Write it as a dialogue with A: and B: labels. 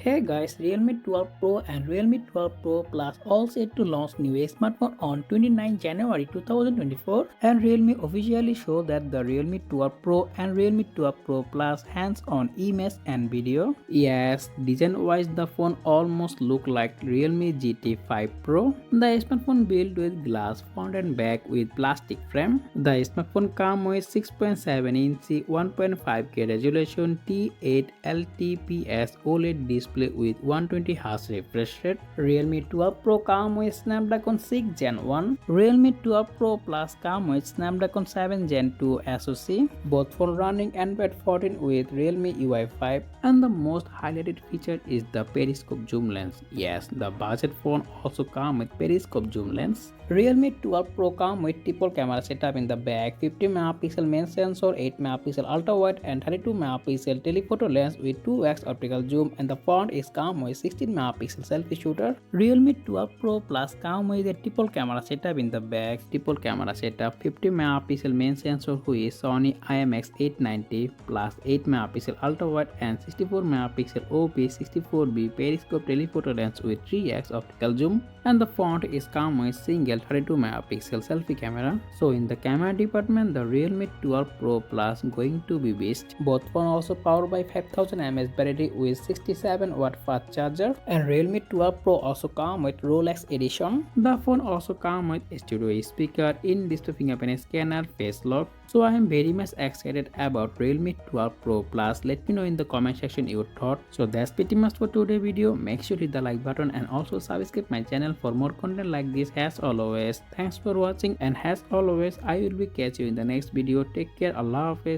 A: Hey guys, Realme 12 Pro and Realme 12 Pro Plus all set to launch new smartphone on 29 January 2024, and Realme officially showed that the Realme 12 Pro and Realme 12 Pro Plus hands-on image and video. Yes, design-wise the phone almost look like Realme GT5 Pro. The smartphone built with glass front and back with plastic frame. The smartphone comes with 6.7-inch 1.5K resolution T8 LTPS OLED display with 120Hz refresh rate. Realme 12 Pro comes with Snapdragon 6 Gen 1. Realme 12 Pro Plus comes with Snapdragon 7 Gen 2 SoC. Both phones running Android 14 with Realme UI 5. And the most highlighted feature is the periscope zoom lens. Yes, the budget phone also comes with periscope zoom lens. Realme 12 Pro comes with triple camera setup in the back, 50 megapixel main sensor, 8 megapixel ultra wide and 32 megapixel telephoto lens with 2x optical zoom, and the front is come with 16 megapixel selfie shooter. Realme 12 Pro Plus comes with a triple camera setup in the back, triple camera setup, 50 megapixel main sensor who is Sony IMX890 plus 8 megapixel ultra wide and 64 megapixel OP64B periscope telephoto lens with 3x optical zoom, and the front is come with single 32 megapixel selfie camera. So in the camera department, the Realme 12 Pro Plus going to be best. Both phones also powered by 5000 mAh battery with 67 watt fast charger, and Realme 12 Pro also come with Rolex edition. The phone also come with stereo speaker, in-display fingerprint scanner, face lock. So I am very much excited about Realme 12 Pro Plus. Let me know in the comment section your thoughts. So that's pretty much for today's video. Make sure to hit the like button and also subscribe my channel for more content like this. As always, thanks for watching, and as always I will be catch you in the next video. Take care. Allah Hafiz.